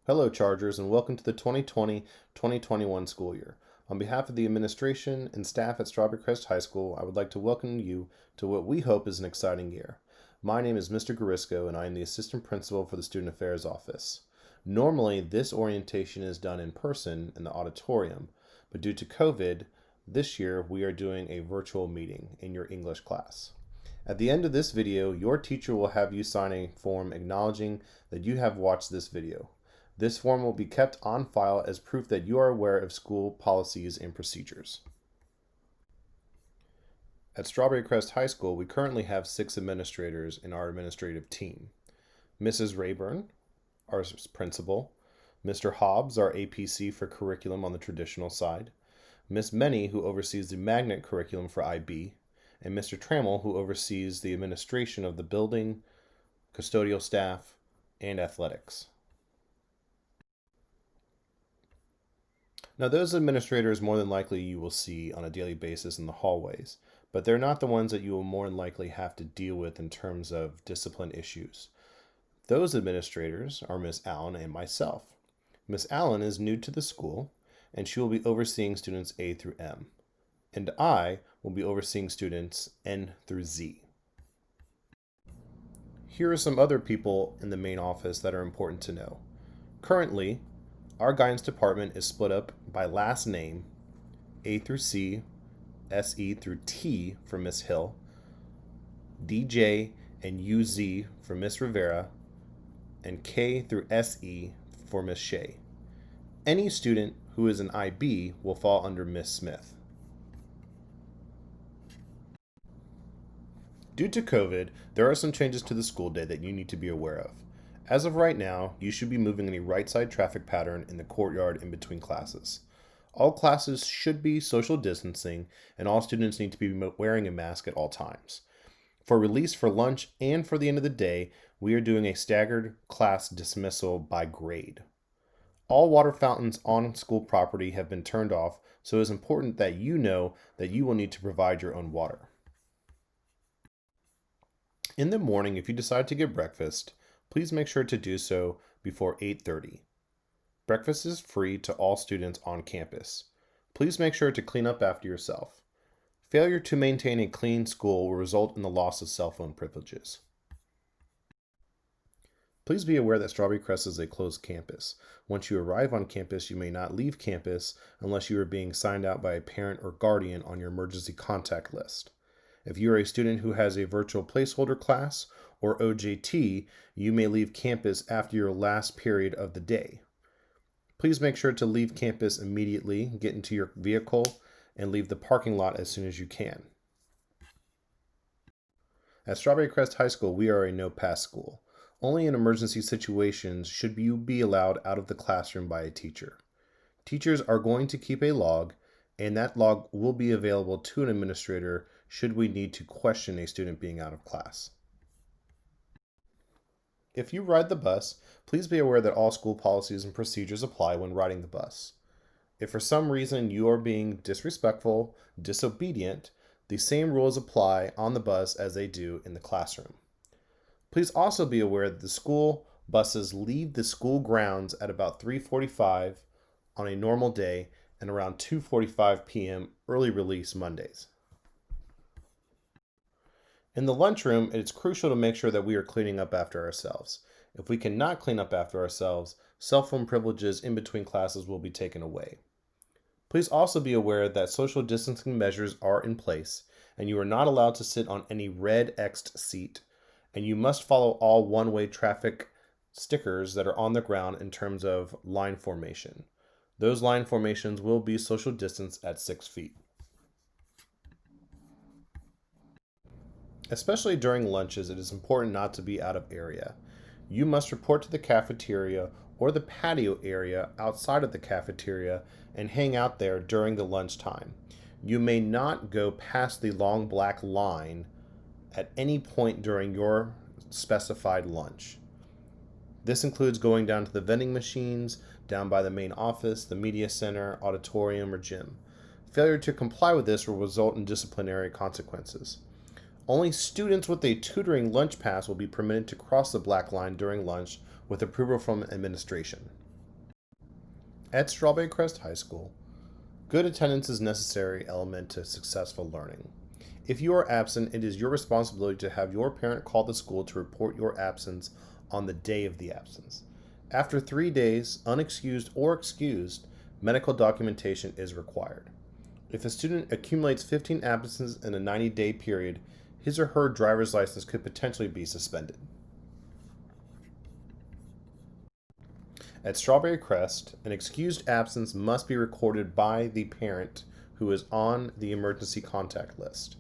Hello, Chargers, and welcome to the 2020-2021 school year. On behalf of the administration and staff at Strawberry Crest High School, I would like to welcome you to what we hope is an exciting year. My name is Mr. Garisco, and I am the Assistant Principal for the Student Affairs Office. Normally, this orientation is done in person in the auditorium, but due to COVID, this year we are doing a virtual meeting in your English class. At the end of this video, your teacher will have you sign a form acknowledging that you have watched this video. This form will be kept on file as proof that you are aware of school policies and procedures. At Strawberry Crest High School, we currently have 6 administrators in our administrative team. Mrs. Rayburn, our principal, Mr. Hobbs, our APC for curriculum on the traditional side, Miss Many, who oversees the magnet curriculum for IB, and Mr. Trammell, who oversees the administration of the building, custodial staff, and athletics. Now, those administrators more than likely you will see on a daily basis in the hallways, but they're not the ones that you will more than likely have to deal with in terms of discipline issues. Those administrators are Miss Allen and myself. Miss Allen is new to the school, and she will be overseeing students A through M, and I will be overseeing students N through Z. Here are some other people in the main office that are important to know. Currently, our guidance department is split up by last name, A through C, SE through T for Miss Hill, DJ and UZ for Miss Rivera, and K through SE for Miss Shea. Any student who is an IB will fall under Miss Smith. Due to COVID, there are some changes to the school day that you need to be aware of. As of right now, you should be moving in a right side traffic pattern in the courtyard in between classes. All classes should be social distancing, and all students need to be wearing a mask at all times. For release for lunch and for the end of the day, we are doing a staggered class dismissal by grade. All water fountains on school property have been turned off, so it is important that you know that you will need to provide your own water. In the morning, if you decide to get breakfast, please make sure to do so before 8:30. Breakfast is free to all students on campus. Please make sure to clean up after yourself. Failure to maintain a clean school will result in the loss of cell phone privileges. Please be aware that Strawberry Crest is a closed campus. Once you arrive on campus, you may not leave campus unless you are being signed out by a parent or guardian on your emergency contact list. If you are a student who has a virtual placeholder class or OJT, you may leave campus after your last period of the day. Please make sure to leave campus immediately, get into your vehicle, and leave the parking lot as soon as you can. At Strawberry Crest High School, we are a no-pass school. Only in emergency situations should you be allowed out of the classroom by a teacher. Teachers are going to keep a log, and that log will be available to an administrator should we need to question a student being out of class. If you ride the bus, please be aware that all school policies and procedures apply when riding the bus. If for some reason you are being disrespectful, disobedient, the same rules apply on the bus as they do in the classroom. Please also be aware that the school buses leave the school grounds at about 3:45 on a normal day and around 2:45 p.m. early release Mondays. In the lunchroom, it is crucial to make sure that we are cleaning up after ourselves. If we cannot clean up after ourselves, cell phone privileges in between classes will be taken away. Please also be aware that social distancing measures are in place, and you are not allowed to sit on any red X'd seat, and you must follow all one-way traffic stickers that are on the ground in terms of line formation. Those line formations will be social distance at 6 feet. Especially during lunches, it is important not to be out of area. You must report to the cafeteria or the patio area outside of the cafeteria and hang out there during the lunchtime. You may not go past the long black line at any point during your specified lunch. This includes going down to the vending machines, down by the main office, the media center, auditorium, or gym. Failure to comply with this will result in disciplinary consequences. Only students with a tutoring lunch pass will be permitted to cross the black line during lunch with approval from administration. At Strawberry Crest High School, good attendance is a necessary element to successful learning. If you are absent, it is your responsibility to have your parent call the school to report your absence on the day of the absence. After 3 days, unexcused or excused, medical documentation is required. If a student accumulates 15 absences in a 90-day period, his or her driver's license could potentially be suspended. At Strawberry Crest, an excused absence must be recorded by the parent who is on the emergency contact list.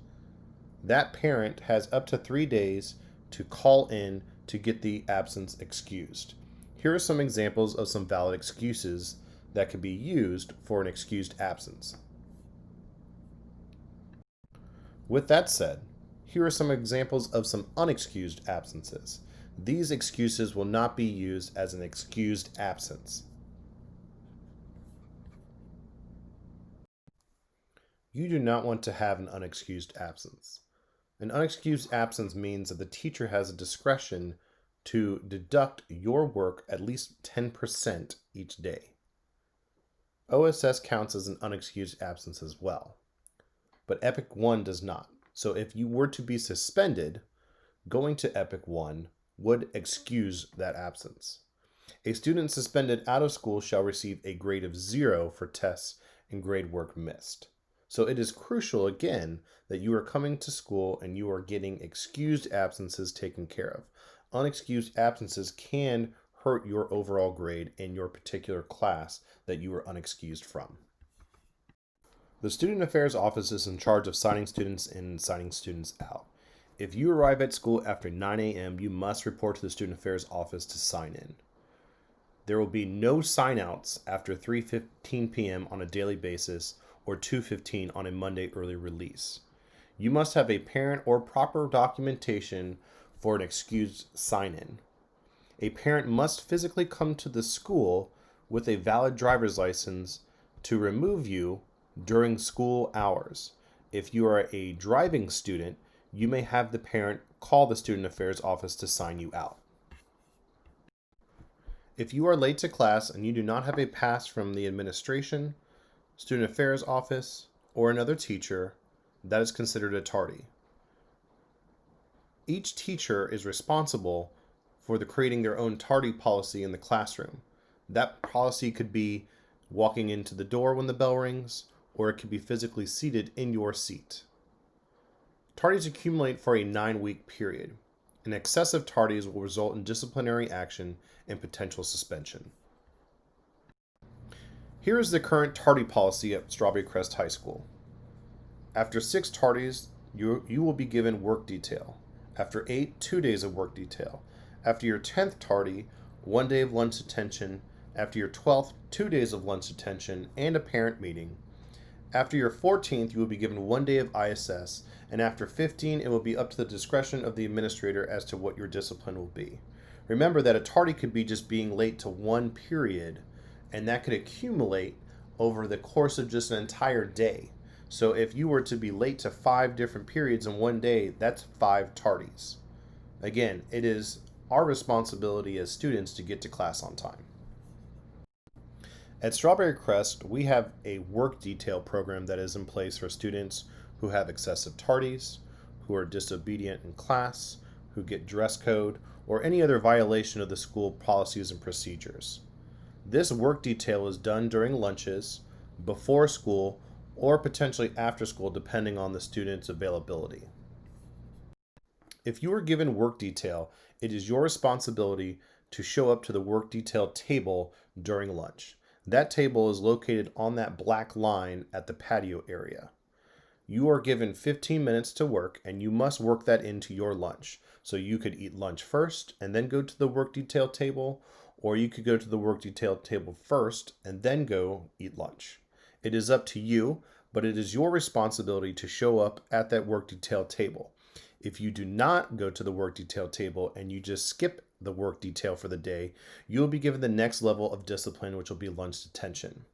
That parent has up to 3 days to call in to get the absence excused. Here are some examples of some valid excuses that could be used for an excused absence. With that said, here are some examples of some unexcused absences. These excuses will not be used as an excused absence. You do not want to have an unexcused absence. An unexcused absence means that the teacher has a discretion to deduct your work at least 10% each day. OSS counts as an unexcused absence as well, but EPIC 1 does not. So if you were to be suspended, going to EPIC 1 would excuse that absence. A student suspended out of school shall receive a grade of 0 for tests and grade work missed. So it is crucial, again, that you are coming to school and you are getting excused absences taken care of. Unexcused absences can hurt your overall grade in your particular class that you are unexcused from. The Student Affairs Office is in charge of signing students in and signing students out. If you arrive at school after 9 a.m., you must report to the Student Affairs Office to sign in. There will be no sign-outs after 3:15 p.m. on a daily basis or 2:15 on a Monday early release. You must have a parent or proper documentation for an excused sign-in. A parent must physically come to the school with a valid driver's license to remove you during school hours. If you are a driving student, you may have the parent call the Student Affairs Office to sign you out. If you are late to class and you do not have a pass from the administration, Student Affairs Office, or another teacher, that is considered a tardy. Each teacher is responsible for creating their own tardy policy in the classroom. That policy could be walking into the door when the bell rings, or it could be physically seated in your seat. Tardies accumulate for a 9-week period, and excessive tardies will result in disciplinary action and potential suspension. Here is the current tardy policy at Strawberry Crest High School. After 6 tardies, you will be given work detail. After 8, 2 days of work detail. After your 10th tardy, 1 day of lunch detention. After your 12th, 2 days of lunch detention and a parent meeting. After your 14th, you will be given 1 day of ISS, and after 15, it will be up to the discretion of the administrator as to what your discipline will be. Remember that a tardy could be just being late to one period, and that could accumulate over the course of just an entire day. So if you were to be late to 5 different periods in one day, that's 5 tardies. Again, it is our responsibility as students to get to class on time. At Strawberry Crest, we have a work detail program that is in place for students who have excessive tardies, who are disobedient in class, who get dress code, or any other violation of the school policies and procedures. This work detail is done during lunches, before school, or potentially after school, depending on the student's availability. If you are given work detail, it is your responsibility to show up to the work detail table during lunch. That table is located on that black line at the patio area. You are given 15 minutes to work, and you must work that into your lunch. So you could eat lunch first and then go to the work detail table, or you could go to the work detail table first and then go eat lunch. It is up to you, but it is your responsibility to show up at that work detail table. If you do not go to the work detail table and you just skip the work detail for the day, you will be given the next level of discipline, which will be lunch detention.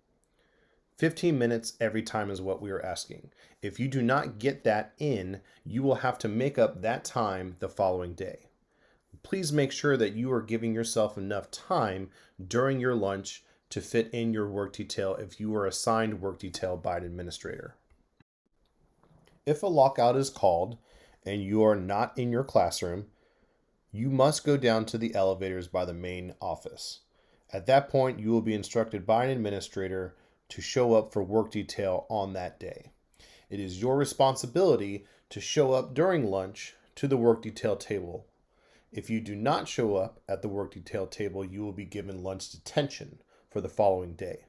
15 minutes every time is what we are asking. If you do not get that in, you will have to make up that time the following day. Please make sure that you are giving yourself enough time during your lunch to fit in your work detail if you are assigned work detail by an administrator. If a lockout is called and you are not in your classroom, you must go down to the elevators by the main office. At that point, you will be instructed by an administrator to show up for work detail on that day. It is your responsibility to show up during lunch to the work detail table. If you do not show up at the work detail table, you will be given lunch detention for the following day.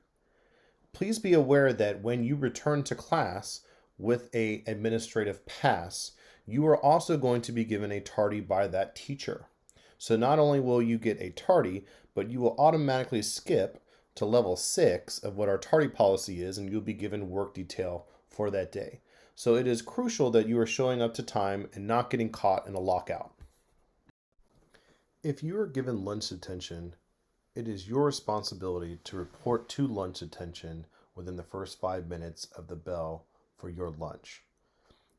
Please be aware that when you return to class with an administrative pass, you are also going to be given a tardy by that teacher. So not only will you get a tardy, but you will automatically skip to level 6 of what our tardy policy is, and you'll be given work detail for that day. So it is crucial that you are showing up to time and not getting caught in a lockout. If you are given lunch detention, it is your responsibility to report to lunch detention within the first 5 minutes of the bell for your lunch.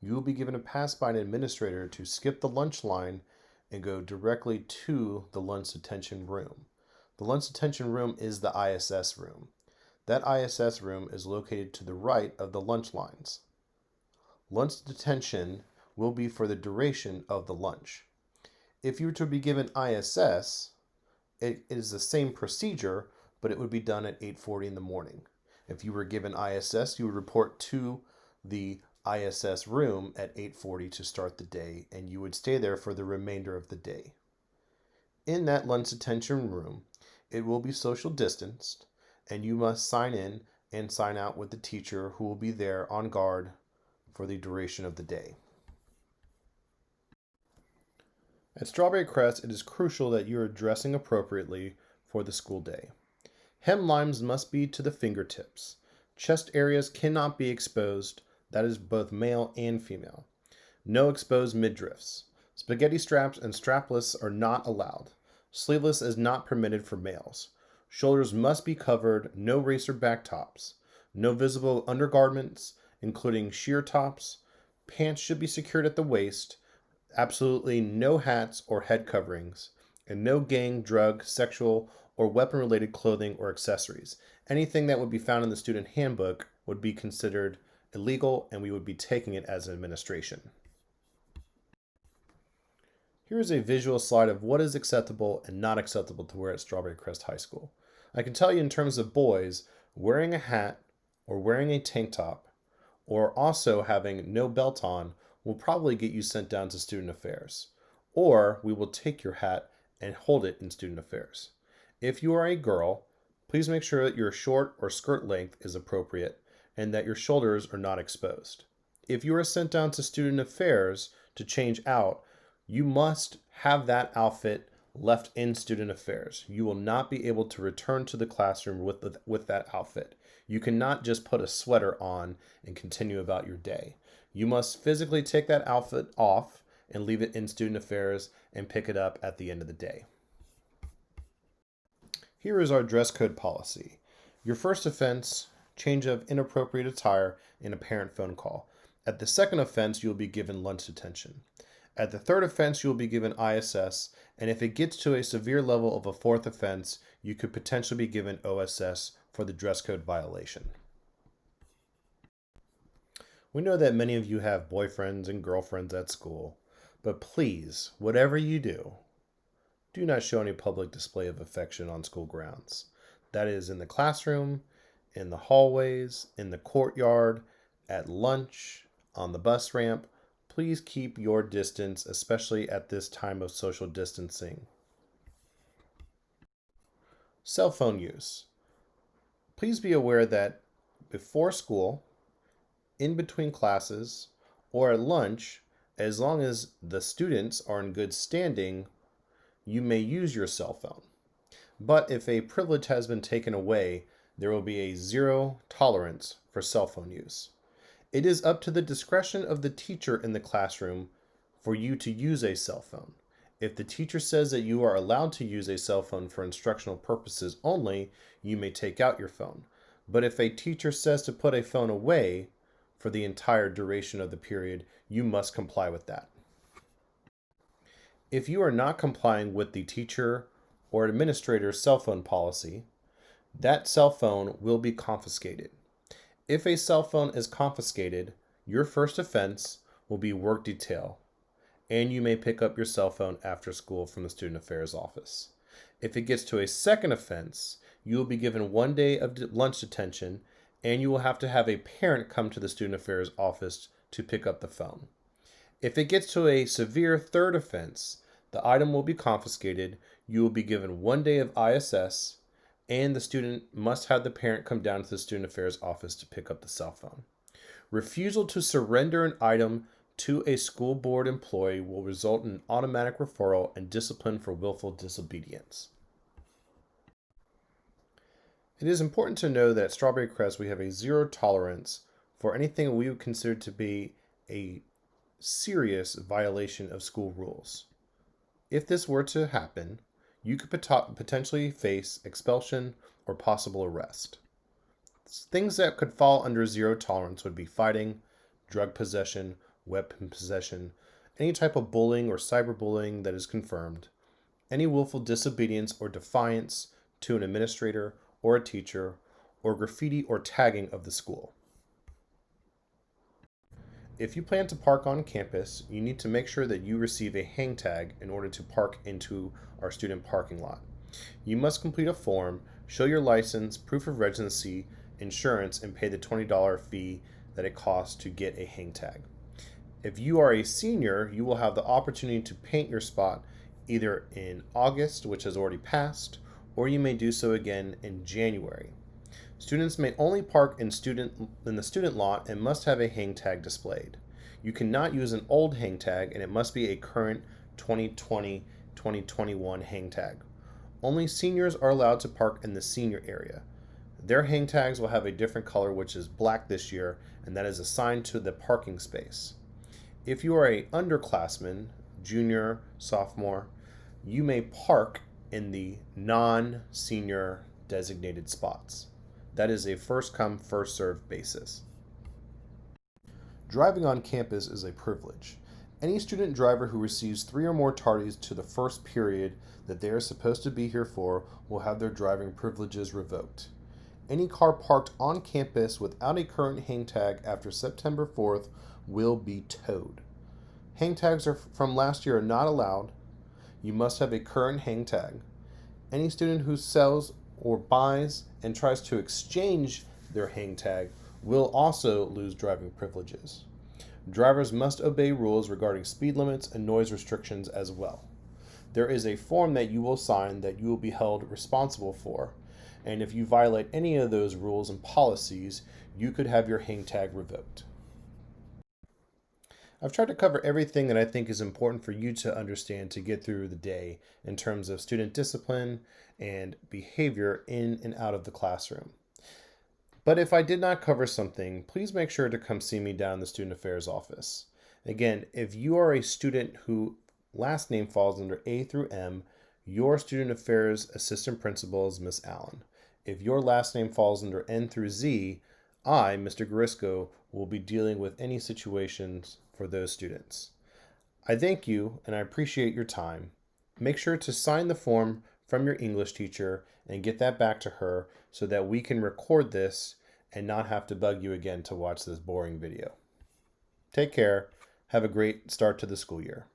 You will be given a pass by an administrator to skip the lunch line and go directly to the lunch detention room. The lunch detention room is the ISS room. That ISS room is located to the right of the lunch lines. Lunch detention will be for the duration of the lunch. If you were to be given ISS, it is the same procedure, but it would be done at 8:40 in the morning. If you were given ISS, you would report to the ISS room at 8:40 to start the day, and you would stay there for the remainder of the day. In that lunch detention room, it will be social distanced, and you must sign in and sign out with the teacher who will be there on guard for the duration of the day. At Strawberry Crest, it is crucial that you are dressing appropriately for the school day. Hemlines must be to the fingertips. Chest areas cannot be exposed. That is both male and female. No exposed midriffs. Spaghetti straps and strapless are not allowed. Sleeveless is not permitted for males. Shoulders must be covered. No racer back tops. No visible undergarments, including sheer tops. Pants should be secured at the waist. Absolutely no hats or head coverings. And no gang, drug, sexual, or weapon-related clothing or accessories. Anything that would be found in the student handbook would be considered illegal, and we would be taking it as an administration. Here is a visual slide of what is acceptable and not acceptable to wear at Strawberry Crest High School. I can tell you in terms of boys, wearing a hat or wearing a tank top or also having no belt on will probably get you sent down to student affairs. Or we will take your hat and hold it in student affairs. If you are a girl, please make sure that your short or skirt length is appropriate and that your shoulders are not exposed. If you are sent down to student affairs to change out, you must have that outfit left in student affairs. You will not be able to return to the classroom with that outfit. You cannot just put a sweater on and continue about your day. You must physically take that outfit off and leave it in student affairs and pick it up at the end of the day. Here is our dress code policy. Your first offense, change of inappropriate attire in a parent phone call. At the second offense, you will be given lunch detention. At the third offense, you will be given ISS, and if it gets to a severe level of a fourth offense, you could potentially be given OSS for the dress code violation. We know that many of you have boyfriends and girlfriends at school, but please, whatever you do not show any public display of affection on school grounds. That is in the classroom, in the hallways, in the courtyard, at lunch, on the bus ramp. Please keep your distance, especially at this time of social distancing. Cell phone use. Please be aware that before school, in between classes, or at lunch, as long as the students are in good standing, you may use your cell phone. But if a privilege has been taken away, there will be a zero tolerance for cell phone use. It is up to the discretion of the teacher in the classroom for you to use a cell phone. If the teacher says that you are allowed to use a cell phone for instructional purposes only, you may take out your phone. But if a teacher says to put a phone away for the entire duration of the period, you must comply with that. If you are not complying with the teacher or administrator's cell phone policy, that cell phone will be confiscated. If a cell phone is confiscated, your first offense will be work detail, and you may pick up your cell phone after school from the Student Affairs office. If it gets to a second offense, you will be given 1 day of lunch detention, and you will have to have a parent come to the Student Affairs office to pick up the phone. If it gets to a severe third offense, the item will be confiscated, you will be given 1 day of ISS, and the student must have the parent come down to the Student Affairs office to pick up the cell phone. Refusal to surrender an item to a school board employee will result in automatic referral and discipline for willful disobedience. It is important to know that at Strawberry Crest we have a zero tolerance for anything we would consider to be a serious violation of school rules. If this were to happen, you could potentially face expulsion or possible arrest. Things that could fall under zero tolerance would be fighting, drug possession, weapon possession, any type of bullying or cyberbullying that is confirmed, any willful disobedience or defiance to an administrator or a teacher, or graffiti or tagging of the school. If you plan to park on campus, you need to make sure that you receive a hang tag in order to park into our student parking lot. You must complete a form, show your license, proof of residency, insurance, and pay the $20 fee that it costs to get a hang tag. If you are a senior, you will have the opportunity to paint your spot either in August, which has already passed, or you may do so again in January. Students may only park in the student lot and must have a hang tag displayed. You cannot use an old hang tag, and it must be a current 2020-2021 hang tag. Only seniors are allowed to park in the senior area. Their hang tags will have a different color, which is black this year, and that is assigned to the parking space. If you are an underclassman, junior, sophomore, you may park in the non-senior designated spots. That is a first come, first served basis. Driving on campus is a privilege. Any student driver who receives 3 or more tardies to the first period that they are supposed to be here for will have their driving privileges revoked. Any car parked on campus without a current hang tag after September 4th will be towed. Hang tags from last year are not allowed. You must have a current hang tag. Any student who sells or buys and tries to exchange their hang tag will also lose driving privileges. Drivers must obey rules regarding speed limits and noise restrictions as well. There is a form that you will sign that you will be held responsible for, and if you violate any of those rules and policies, you could have your hang tag revoked. I've tried to cover everything that I think is important for you to understand to get through the day in terms of student discipline and behavior in and out of the classroom. But if I did not cover something, please make sure to come see me down in the Student Affairs office. Again, if you are a student who last name falls under A through M, your Student Affairs Assistant Principal is Miss Allen. If your last name falls under N through Z, I, Mr. Garisco, will be dealing with any situations for those students. I thank you and I appreciate your time. Make sure to sign the form from your English teacher and get that back to her so that we can record this and not have to bug you again to watch this boring video. Take care. Have a great start to the school year.